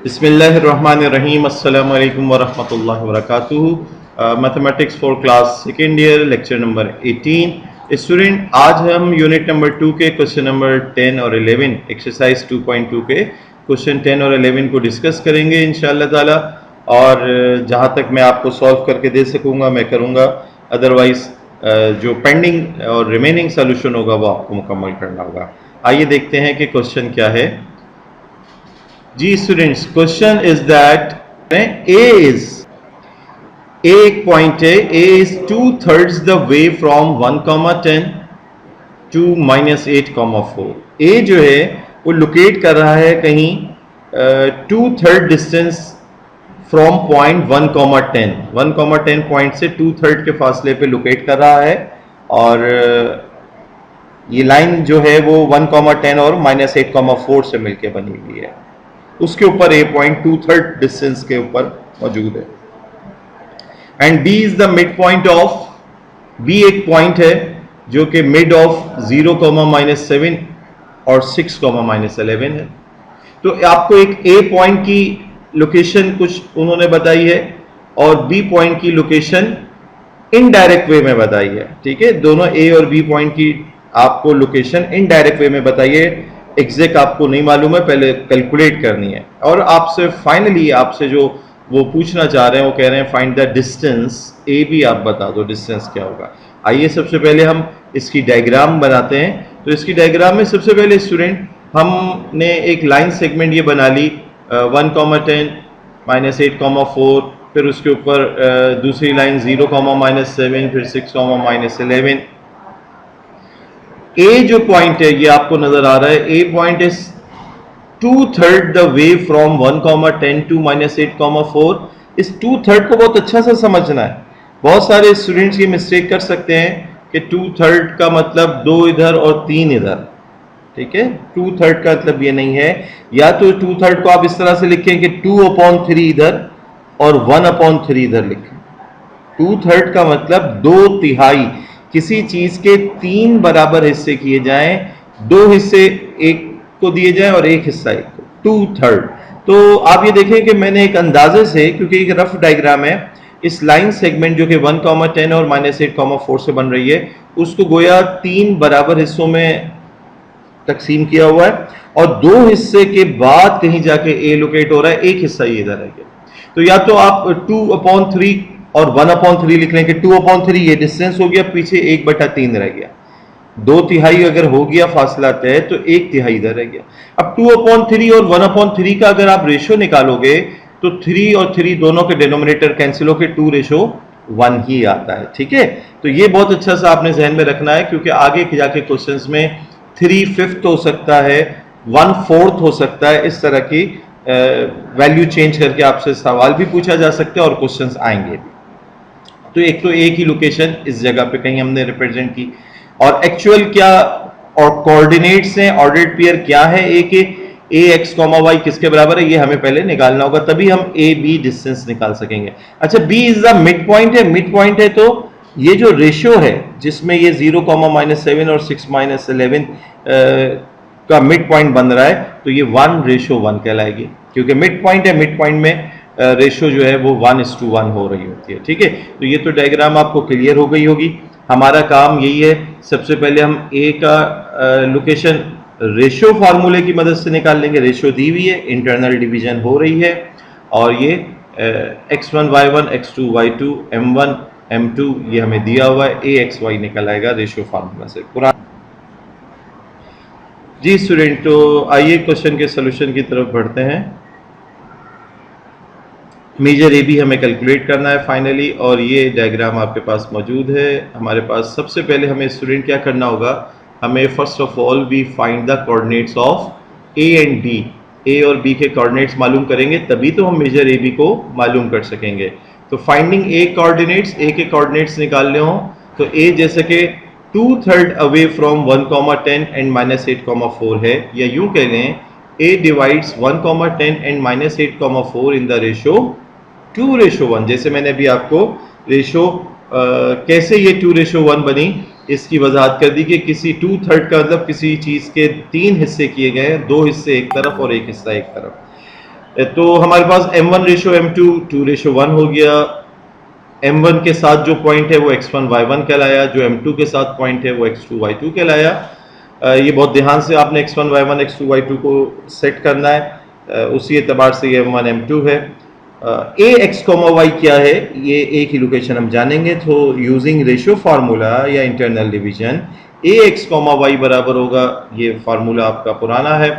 बिस्मिल्लाहिर्रहमानिर्रहीम अस्सलामु अलैकुम वरहमतुल्लाहि वबरकातुहू। Mathematics for class second year lecture number 18। Student, आज हम यूनिट नंबर 2 के क्वेश्चन नंबर 10 और 11 एक्सरसाइज 2.2 के क्वेश्चन 10 और 11 को डिस्कस करेंगे इंशाअल्लाह ताला। और जहाँ तक मैं आपको सॉल्व करके दे सकूँगा मैं करूँगा, अदरवाइज जो पेंडिंग और रिमेनिंग सोल्यूशन होगा वो आपको मुकम्मल करना होगा। आइए देखते हैं कि क्वेश्चन क्या है। जी students, question is that A एक पॉइंट है, A is 2/3 the way from 1,10 to -8,4। A जो है वो लोकेट कर रहा है कहीं 2/3 डिस्टेंस फ्रॉम पॉइंट 1,10। 1,10 पॉइंट से 2/3 के फासले पे लोकेट कर रहा है। और ये लाइन जो है वो 1,10 और -8,4 से मिलकर बनी हुई है। उसके ऊपर ए पॉइंट 2/3 डिस्टेंस के ऊपर मौजूद है। And B is the mid point of, B एक पॉइंट है जो कि मिड ऑफ 0,-7 और 6,-11 है। तो आपको एक ए पॉइंट की लोकेशन कुछ उन्होंने बताई है और बी पॉइंट की लोकेशन इनडायरेक्ट वे में बताई है। ठीक है, दोनों ए और बी पॉइंट की आपको लोकेशन इनडायरेक्ट वे में बताई है। एग्जैक्ट आपको नहीं मालूम है, पहले कैलकुलेट करनी है। और आपसे फाइनली आपसे जो वो पूछना चाह रहे हैं, वो कह रहे हैं find the distance A B, आप बता दो डिस्टेंस क्या होगा। आइए सबसे पहले हम इसकी डायग्राम बनाते हैं। तो इसकी डायग्राम में सबसे पहले स्टूडेंट हमने एक लाइन सेगमेंट ये बना ली 1,10 -8,4, फिर उसके ऊपर दूसरी लाइन 0,-7, फिर 6,-11। ए जो पॉइंट है ये आपको नजर आ रहा है, A point is 2/3 the way from 1,10 to -8,4। इस 2/3 को बहुत अच्छा से समझना है। बहुत सारे स्टूडेंट्स ये मिस्टेक कर सकते हैं कि 2/3 का मतलब 2 इधर और 3 इधर। ठीक है, 2/3 का मतलब ये नहीं है। या तो 2/3 को आप इस तरह से लिखें कि 2/3 इधर और 1/3 इधर लिखें। 2/3 का मतलब 2/3। किसी चीज के 3 बराबर हिस्से किए जाएं, 2 हिस्से एक को दिए जाएं और 1 हिस्सा एक को, 2/3। तो आप ये देखें कि मैंने एक अंदाजे से, क्योंकि एक रफ डायग्राम है, इस लाइन सेगमेंट जो कि 1,10 और -8,4 से बन रही है, उसको गोया 3 बराबर हिस्सों में तकसीम किया हुआ है और 2 हिस्से के बाद कहीं जाके ए लोकेट हो रहा है, एक हिस्सा ये इधर है। तो या तो आप 2/3 और 1/3 लिख लें कि 2/3 ये डिस्टेंस हो गया, पीछे 1/3 रह गया। 2/3 अगर हो गया फासला तय तो 1/3 इधर रह गया। अब 2/3 और 1/3 का अगर आप रेशो निकालोगे तो 3 और 3 दोनों के डिनोमिनेटर कैंसिल होकर 2:1 ही आता है। ठीक है, तो ये बहुत अच्छा सा आपने जहन में रखना है, क्योंकि आगे जाके क्वेश्चंस में 3/5 हो सकता है, 1/4 हो सकता है, इस तरह की वैल्यू चेंज करके आपसे सवाल भी पूछा जा सकता है और क्वेश्चंस आएंगे भी। तो एक तो ए की लोकेशन इस जगह पे कहीं हमने रिप्रेजेंट की, और एक्चुअल क्या और कोऑर्डिनेट्स हैं, ऑर्डर्ड पेयर क्या है ए के, ए एक्स कॉमा वाई किसके बराबर है, ये हमें पहले निकालना होगा, तभी हम ए बी डिस्टेंस निकाल सकेंगे। अच्छा, B is the mid point है। मिड पॉइंट है तो ये जो रेशियो है जिसमें ये 0,-7 और 6,-11 का मिड पॉइंट बन रहा है, तो ये 1:1 कहलाएगी, क्योंकि मिड पॉइंट है। मिड पॉइंट में रेशियो जो है वो 1:1 हो रही होती है। ठीक है, तो ये तो डायग्राम आपको क्लियर हो गई होगी। हमारा काम यही है, सबसे पहले हम ए का लोकेशन रेशियो फार्मूले की मदद से निकाल लेंगे। रेशियो दी हुई है, इंटरनल डिवीजन हो रही है, और ये x1 y1 x2 y2 m1 m2 ये हमें दिया हुआ है। ए एक्स वाई निकल आएगा रेशियो फार्मूला से पूरा। जी स्टूडेंट, तो आइए क्वेश्चन के सोल्यूशन की तरफ बढ़ते हैं। मेजर ए बी हमें कैलकुलेट करना है फाइनली, और ये डायग्राम आपके पास मौजूद है हमारे पास। सबसे पहले हमें स्टूडेंट क्या करना होगा, हमें first of all we find the coordinates of A and B. A और बी के कोऑर्डिनेट्स मालूम करेंगे तभी तो हम मेजर ए बी को मालूम कर सकेंगे। तो फाइंडिंग ए कोऑर्डिनेट्स, ए के कोऑर्डिनेट्स निकालने हो तो ए जैसे कि 2/3 अवे फ्रॉम 1,10 एंड -8,4 है, या यूं कह लें ए divides 1,10 and -8,4 in the ratio 2:1। जैसे मैंने अभी आपको रेशो कैसे ये 2:1 बनी इसकी वजाहत कर दी कि किसी 2/3 का मतलब किसी चीज के 3 हिस्से किए गए हैं, 2 हिस्से एक तरफ और 1 हिस्सा एक तरफ। तो हमारे पास m1 रेशो m2 2 रेशो 1 हो गया। m1 के साथ जो पॉइंट है वो x1 y1 कहलाया, जो m2 के साथ पॉइंट है वो x2 y2 कहलाया। ये बहुत ध्यान से आपने x1 y1 x2 y2 को सेट करना है, उसी एतबार से ये m1 m2 है। a x, y क्या है, ये a की लोकेशन हम जानेंगे। तो यूजिंग रेशियो फार्मूला या internal division a x, y बराबर होगा, ये फार्मूला आपका पुराना है,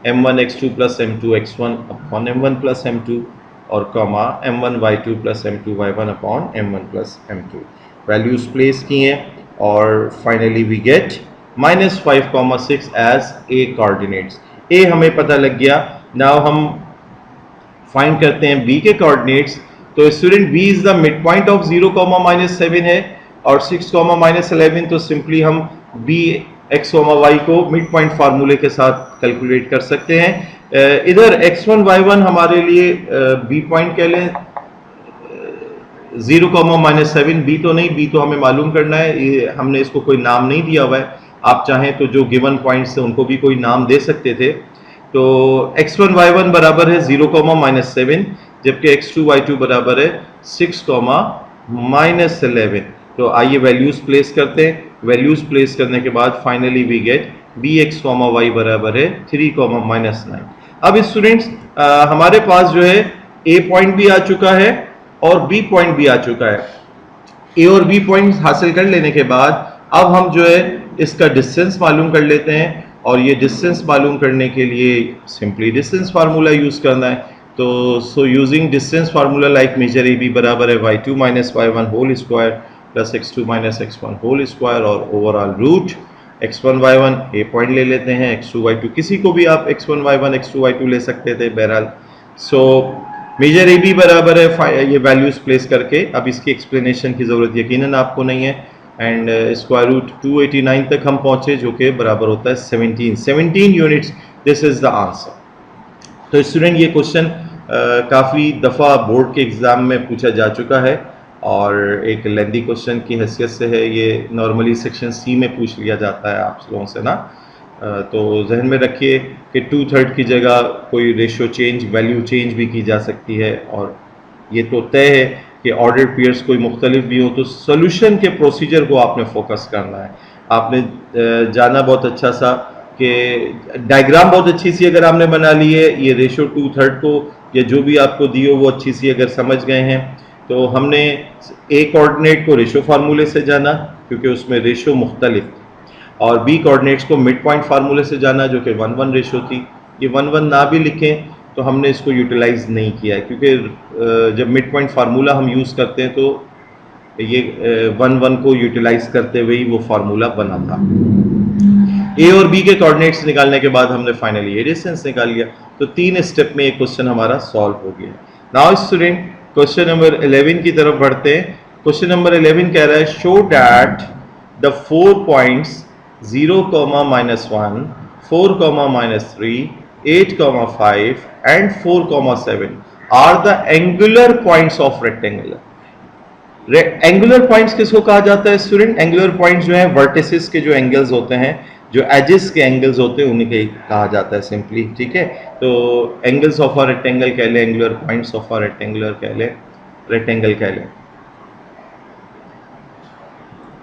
m1 x2 plus m2 x1 upon m1 plus m2 और comma m1 y2 plus m2 y1 upon m1 plus m2। Values place किए और finally we get -5,6 as a coordinates. a हमें पता लग गया। नाउ हम फाइंड करते हैं b के कोऑर्डिनेट्स। तो student b is the mid point of 0, -7 है और 6, -11, तो सिंपली हम b x, y को मिड पॉइंट फार्मूले के साथ कैलकुलेट कर सकते हैं। इधर x1 y1 हमारे लिए b पॉइंट कह लें, 0, -7 b तो नहीं, b तो हमें मालूम करना है, ये हमने इसको कोई नाम नहीं दिया हुआ है। आप चाहें तो जो गिवन पॉइंट्स थे उनको भी कोई नाम दे सकते थे। तो x1 y1 बराबर है 0, -7, जबकि x2 y2 बराबर है 6, -11। तो आइए वैल्यूज प्लेस करते हैं। वैल्यूज प्लेस करने के बाद finally we get bx, y बराबर है 3, -9। अब स्टूडेंट्स हमारे पास जो है a पॉइंट भी आ चुका है और b पॉइंट भी आ चुका है। a और b पॉइंट्स हासिल कर लेने के बाद अब हम जो है इसका डिस्टेंस मालूम कर लेते हैं और ये डिस्टेंस मालूम करने के लिए सिंपली डिस्टेंस फार्मूला यूज करना है। तो so using distance formula like measure A B बराबर है y2 minus y1 whole square plus x2 minus x1 whole square और overall root x1 y1 A point ले लेते हैं, x2 y2 किसी को भी आप x1 y1 x2 y2 ले सकते थे बहरहाल। सो मेजर ए बी बराबर है, ये वैल्यूज प्लेस करके अब इसकी एक्सप्लेनेशन की ज़रूरत यकीनन आपको नहीं है। एंड स्क्वायर रूट 289 तक हम पहुंचे जो कि बराबर होता है 17 units. This is the answer. तो स्टूडेंट ये क्वेश्चन काफ़ी दफ़ा बोर्ड के एग्ज़ाम में पूछा जा चुका है और एक लेंदी क्वेश्चन की हैसियत से है। ये नॉर्मली सेक्शन सी में पूछ लिया जाता है आप लोगों से ना, तो जहन में रखिए कि 2/3 की जगह कोई रेशियो चेंज, वैल्यू चेंज भी की जा सकती है और ये तो तय है कि ऑर्डर पेयर्स कोई मुख्तलिफ भी हो। तो सोल्यूशन के प्रोसीजर को आपने फोकस करना है। आपने जाना बहुत अच्छा सा कि डायग्राम बहुत अच्छी सी अगर आपने बना ली है, ये रेशो 2/3 को या जो भी आपको दी हो वो अच्छी सी अगर समझ गए हैं, तो हमने ए कोऑर्डिनेट को रेशो फार्मूले से जाना क्योंकि उसमें रेशो मुख्तलिफ थी और बी कोऑर्डिनेट्स को मिड पॉइंट फार्मूले से जाना जो कि 1:1 रेशो थी। ये 1:1 ना भी लिखें तो हमने इसको यूटिलाइज नहीं किया है क्योंकि जब मिड पॉइंट फार्मूला हम यूज़ करते हैं तो ये 1:1 को यूटिलाइज करते हुए ही वो फार्मूला बना था। ए और बी के कोऑर्डिनेट्स निकालने के बाद हमने फाइनली ये डिस्टेंस निकाल लिया। तो 3 स्टेप में ये क्वेश्चन हमारा सॉल्व हो गया। नाउ स्टूडेंट क्वेश्चन नंबर 11 की तरफ बढ़ते हैं। क्वेश्चन नंबर 11 कह रहा है show that the 4 points 0, -1, 4, -3, 8, 5 and 4, 7 are the angular points of rectangle। Angular points किसको कहा जाता है स्टूडेंट? एंगुलर पॉइंट्स जो है वर्टिसेस के जो एंगल्स होते हैं, जो एजेस के एंगल्स होते हैं उन्हीं के कहा जाता है सिंपली, ठीक है। तो एंगल्स ऑफ अ रेक्टेंगल कह ले, angular points of a rectangular कह ले, रेक्टेंगल कह ले।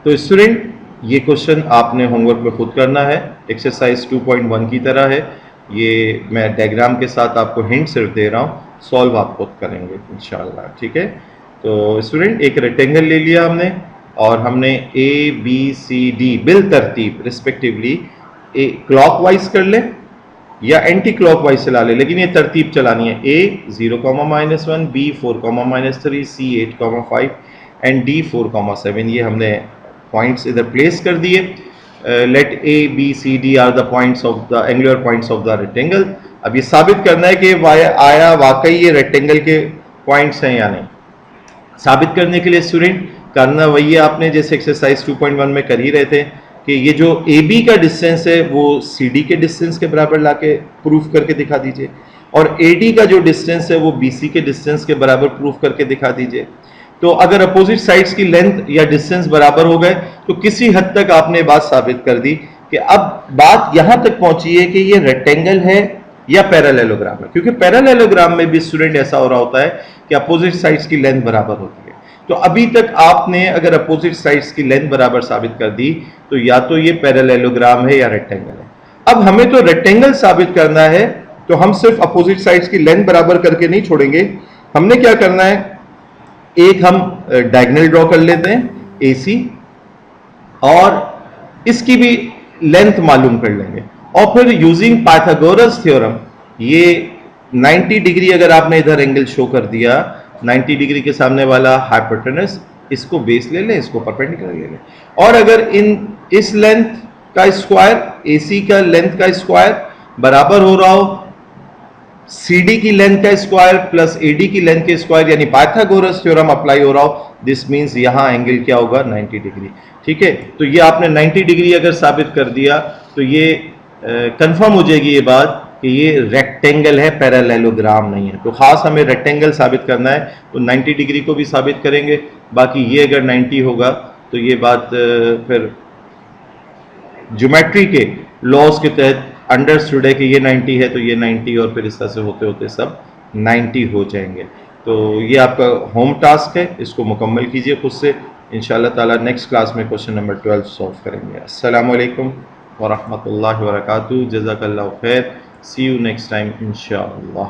तो स्टूडेंट ये क्वेश्चन आपने होमवर्क में खुद करना है, एक्सरसाइज 2.1 की तरह है। ये मैं डायग्राम के साथ आपको हिंट सिर्फ दे रहा हूँ, सॉल्व आप खुद करेंगे इंशाल्लाह, ठीक है। तो स्टूडेंट एक रेक्टेंगल ले लिया हमने और हमने ए बी सी डी बिल तरतीब रिस्पेक्टिवली ए क्लॉकवाइज कर ले या एंटी क्लॉकवाइज चला ले, लेकिन ये तरतीब चलानी है। A 0, -1, B 4, -3, C 8, 5 and D 4, 7। ये हमने पॉइंट्स इधर प्लेस कर दिए। Let A B C D are the points of the angular points of the rectangle. अब ये साबित करना है कि आया वाकई ये रेक्टेंगल के पॉइंट्स हैं या नहीं। साबित करने के लिए स्टूडेंट करना वही है आपने जैसे एक्सरसाइज 2.1 में कर ही रहे थे कि ये जो ए बी का डिस्टेंस है वो सी डी के डिस्टेंस के बराबर लाके प्रूफ करके दिखा दीजिए और ए डी का जो डिस्टेंस है वो बी सी के डिस्टेंस के बराबर प्रूफ करके दिखा दीजिए। तो अगर अपोजिट साइड्स की लेंथ या डिस्टेंस बराबर हो गए तो किसी हद तक आपने बात साबित कर दी कि अब बात यहां तक पहुंची है कि ये रेक्टेंगल है या पैरेललोग्राम है, क्योंकि पैरेललोग्राम में भी स्टूडेंट ऐसा हो रहा होता है कि अपोजिट साइड्स की लेंथ बराबर होती है। तो अभी तक आपने अगर अपोजिट साइड्स की लेंथ बराबर साबित कर दी तो या तो ये पैरेललोग्राम है या रेक्टेंगल है। अब हमें तो रेक्टेंगल साबित करना है, तो हम सिर्फ अपोजिट साइड्स की लेंथ बराबर करके नहीं छोड़ेंगे। हमने क्या करना है, एक हम डायगोनल ड्रॉ कर लेते हैं AC, और इसकी भी लेंथ मालूम कर लेंगे, और फिर यूजिंग पाइथागोरस थ्योरम ये 90 डिग्री अगर आपने इधर एंगल शो कर दिया, 90 डिग्री के सामने वाला हाइपोटेनस, इसको बेस ले लें, इसको परपेंडिकुलर ले लें, और अगर इस लेंथ का स्क्वायर, AC का लेंथ का स्क्वायर बराबर हो रहा हो CD की लेंथ का स्क्वायर प्लस AD की लेंथ के स्क्वायर, यानी पाइथागोरस थ्योरम अप्लाई हो रहा हो, दिस मींस यहां एंगल क्या होगा, 90 डिग्री। ठीक है, तो ये आपने 90 डिग्री अगर साबित कर दिया तो ये कंफर्म हो जाएगी ये बात कि ये रेक्टेंगल है, पैरेललोग्राम नहीं है। तो खास हमें रेक्टेंगल साबित करना है तो 90 डिग्री को भी साबित करेंगे, बाकी ये अगर 90 होगा तो ये बात फिर ज्योमेट्री के लॉज के तहत अंडरस्टूड है कि ये 90 है तो ये 90, और फिर इस तरह से होते होते सब 90 हो जाएंगे। तो ये आपका होम टास्क है, इसको मुकम्मल कीजिए खुद से। इंशाअल्लाह ताला नेक्स्ट क्लास में क्वेश्चन नंबर 12 सॉल्व करेंगे। अस्सलामु अलैकुम व रहमतुल्लाहि व बरकातुहू। जज़ाकल्लाहु खैर। सी यू नेक्स्ट टाइम इंशाअल्लाह।